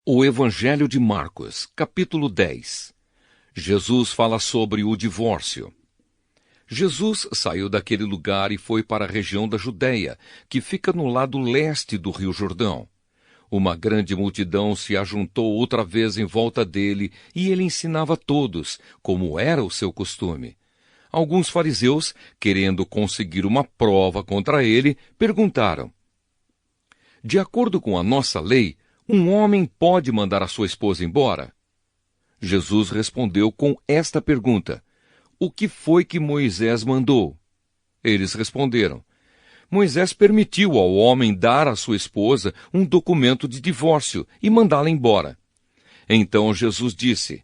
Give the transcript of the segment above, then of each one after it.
O Evangelho de Marcos, capítulo 10. Jesus fala sobre o divórcio. Jesus saiu daquele lugar e foi para a região da Judéia, que fica no lado leste do Rio Jordão. Uma grande multidão se ajuntou outra vez em volta dele e ele ensinava a todos, como era o seu costume. Alguns fariseus, querendo conseguir uma prova contra ele, perguntaram: de acordo com a nossa lei, um homem pode mandar a sua esposa embora? Jesus respondeu com esta pergunta: o que foi que Moisés mandou? Eles responderam: Moisés permitiu ao homem dar à sua esposa um documento de divórcio e mandá-la embora. Então Jesus disse: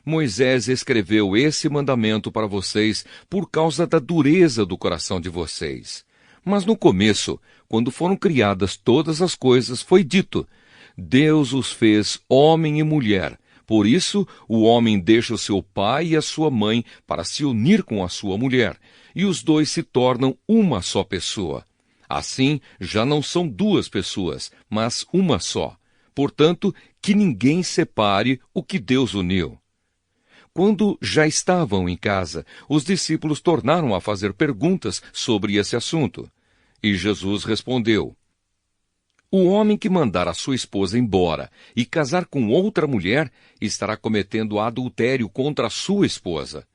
Moisés escreveu esse mandamento para vocês por causa da dureza do coração de vocês. Mas no começo, quando foram criadas todas as coisas, foi dito: Deus os fez homem e mulher. Por isso, o homem deixa o seu pai e a sua mãe para se unir com a sua mulher, e os dois se tornam uma só pessoa. Assim, já não são duas pessoas, mas uma só. Portanto, que ninguém separe o que Deus uniu. Quando já estavam em casa, os discípulos tornaram a fazer perguntas sobre esse assunto. E Jesus respondeu: o homem que mandar a sua esposa embora e casar com outra mulher estará cometendo adultério contra a sua esposa.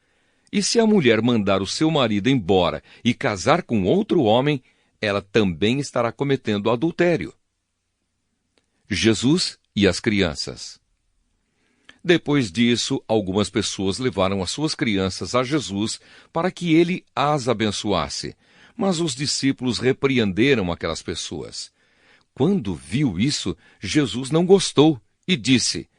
E se a mulher mandar o seu marido embora e casar com outro homem, ela também estará cometendo adultério. Jesus e as crianças. Depois disso, algumas pessoas levaram as suas crianças a Jesus para que ele as abençoasse. Mas os discípulos repreenderam aquelas pessoas. Quando viu isso, Jesus não gostou e disse: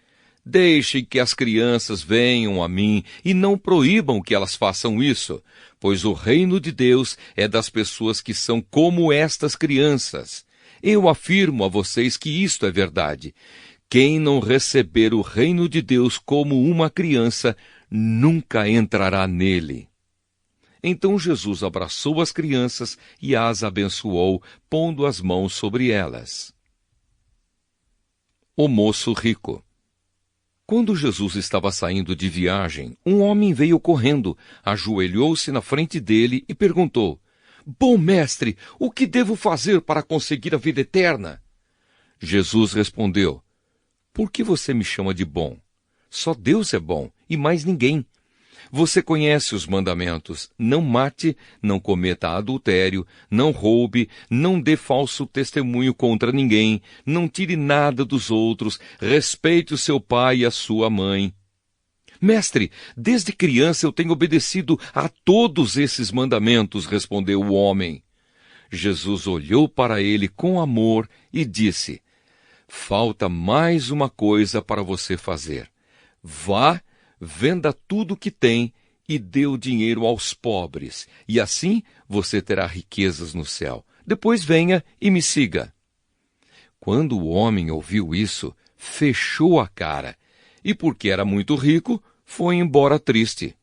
deixem que as crianças venham a mim e não proíbam que elas façam isso, pois o reino de Deus é das pessoas que são como estas crianças. Eu afirmo a vocês que isto é verdade. Quem não receber o reino de Deus como uma criança, nunca entrará nele. Então Jesus abraçou as crianças e as abençoou, pondo as mãos sobre elas. O moço rico. Quando Jesus estava saindo de viagem, um homem veio correndo, ajoelhou-se na frente dele e perguntou: bom mestre, o que devo fazer para conseguir a vida eterna? Jesus respondeu: por que você me chama de bom? Só Deus é bom, e mais ninguém. Você conhece os mandamentos: não mate, não cometa adultério, não roube, não dê falso testemunho contra ninguém, não tire nada dos outros, respeite o seu pai e a sua mãe. Mestre, desde criança eu tenho obedecido a todos esses mandamentos, respondeu o homem. Jesus olhou para ele com amor e disse: falta mais uma coisa para você fazer. Vá, venda tudo o que tem e dê o dinheiro aos pobres, e assim você terá riquezas no céu. Depois venha e me siga. Quando o homem ouviu isso, fechou a cara, e porque era muito rico, foi embora triste.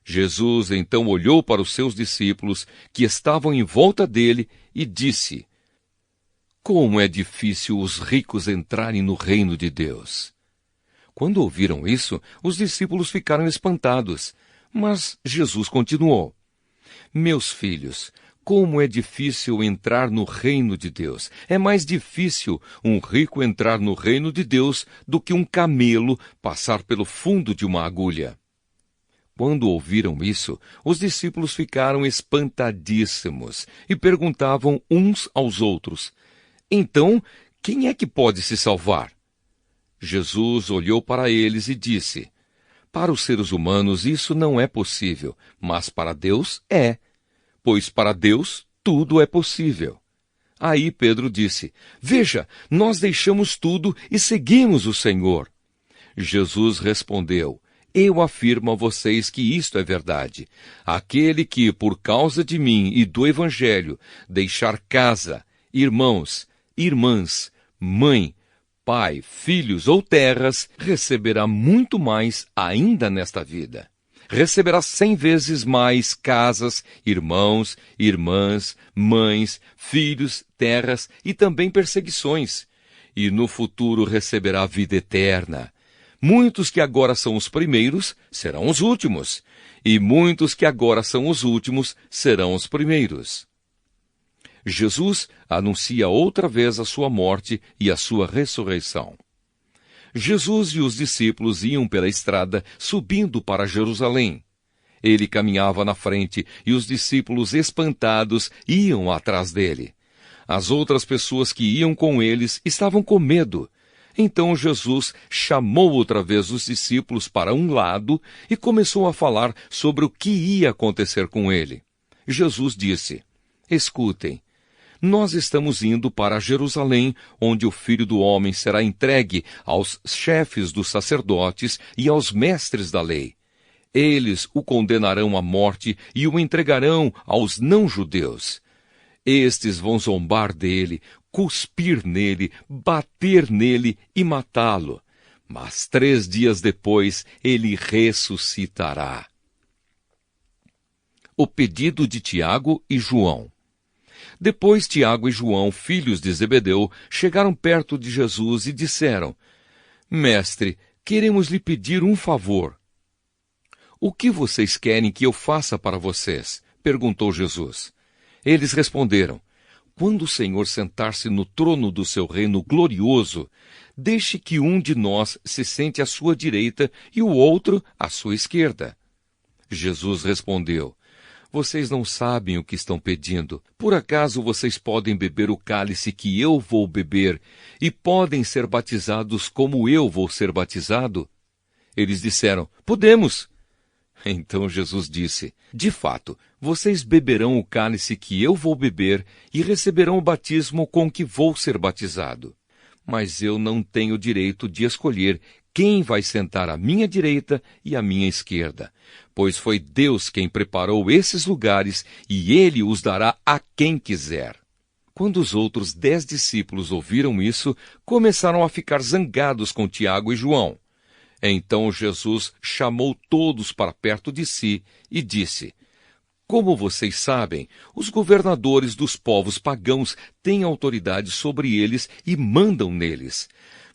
Jesus então olhou para os seus discípulos, que estavam em volta dele, e disse: como é difícil os ricos entrarem no reino de Deus. Quando ouviram isso, os discípulos ficaram espantados. Mas Jesus continuou: meus filhos, como é difícil entrar no reino de Deus. É mais difícil um rico entrar no reino de Deus do que um camelo passar pelo fundo de uma agulha. Quando ouviram isso, os discípulos ficaram espantadíssimos e perguntavam uns aos outros: então, quem é que pode se salvar? Jesus olhou para eles e disse: para os seres humanos isso não é possível, mas para Deus é, pois para Deus tudo é possível. Aí Pedro disse: veja, nós deixamos tudo e seguimos o Senhor. Jesus respondeu: eu afirmo a vocês que isto é verdade. Aquele que, por causa de mim e do Evangelho, deixar casa, irmãos, irmãs, mãe, pai, filhos ou terras, receberá muito mais ainda nesta vida. Receberá 100 vezes mais casas, irmãos, irmãs, mães, filhos, terras e também perseguições. e no futuro receberá vida eterna. Muitos que agora são os primeiros serão os últimos, e muitos que agora são os últimos serão os primeiros. Jesus anuncia outra vez a sua morte e a sua ressurreição. Jesus e os discípulos iam pela estrada subindo para Jerusalém. Ele caminhava na frente e os discípulos, espantados, iam atrás dele. As outras pessoas que iam com eles estavam com medo. Então Jesus chamou outra vez os discípulos para um lado e começou a falar sobre o que ia acontecer com ele. Jesus disse: Escutem, nós estamos indo para Jerusalém, onde o Filho do Homem será entregue aos chefes dos sacerdotes e aos mestres da lei. Eles o condenarão à morte e o entregarão aos não-judeus. Estes vão zombar dele, cuspir nele, bater nele e matá-lo. Mas 3 dias depois ele ressuscitará. O pedido de Tiago e João. Depois Tiago e João, filhos de Zebedeu, chegaram perto de Jesus e disseram: Mestre, queremos lhe pedir um favor. O que vocês querem que eu faça para vocês? Perguntou Jesus. Eles responderam: Quando o Senhor sentar-se no trono do seu reino glorioso, deixe que um de nós se sente à sua direita e o outro à sua esquerda. Jesus respondeu: Vocês não sabem o que estão pedindo. Por acaso vocês podem beber o cálice que eu vou beber e podem ser batizados como eu vou ser batizado? Eles disseram: Podemos. Então Jesus disse: De fato, vocês beberão o cálice que eu vou beber e receberão o batismo com que vou ser batizado. Mas eu não tenho direito de escolher quem vai sentar à minha direita e à minha esquerda, pois foi Deus quem preparou esses lugares e Ele os dará a quem quiser. Quando os outros 10 discípulos ouviram isso, começaram a ficar zangados com Tiago e João. Então Jesus chamou todos para perto de si e disse: Como vocês sabem, os governadores dos povos pagãos têm autoridade sobre eles e mandam neles.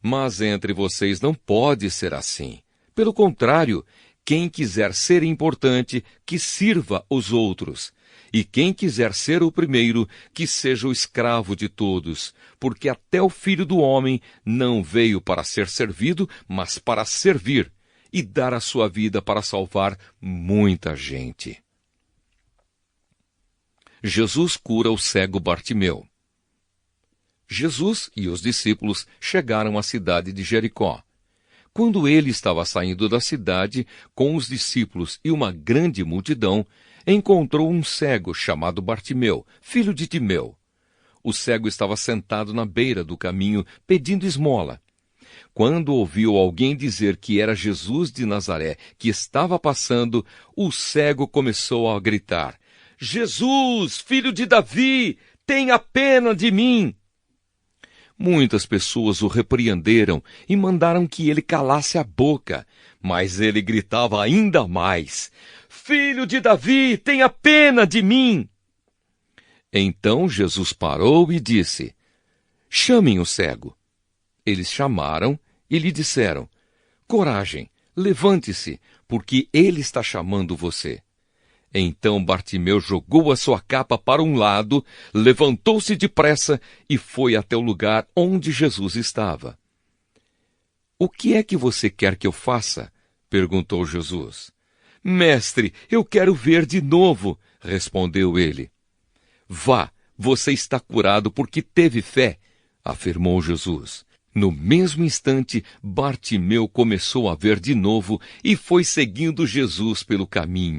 Mas entre vocês não pode ser assim. Pelo contrário, quem quiser ser importante, que sirva os outros. E quem quiser ser o primeiro, que seja o escravo de todos. Porque até o Filho do Homem não veio para ser servido, mas para servir e dar a sua vida para salvar muita gente. Jesus cura o cego Bartimeu. Jesus e os discípulos chegaram à cidade de Jericó. Quando ele estava saindo da cidade com os discípulos e uma grande multidão, encontrou um cego chamado Bartimeu, filho de Timeu. O cego estava sentado na beira do caminho, pedindo esmola. Quando ouviu alguém dizer que era Jesus de Nazaré que estava passando, o cego começou a gritar: Jesus, filho de Davi, tenha pena de mim! Muitas pessoas o repreenderam e mandaram que ele calasse a boca, mas ele gritava ainda mais: Filho de Davi, tenha pena de mim! Então Jesus parou e disse: Chamem o cego. Eles chamaram e lhe disseram: Coragem, levante-se, porque ele está chamando você. Então Bartimeu jogou a sua capa para um lado, levantou-se depressa e foi até o lugar onde Jesus estava. O que é que você quer que eu faça? Perguntou Jesus. Mestre, eu quero ver de novo, respondeu ele. Vá, você está curado porque teve fé, afirmou Jesus. No mesmo instante, Bartimeu começou a ver de novo e foi seguindo Jesus pelo caminho.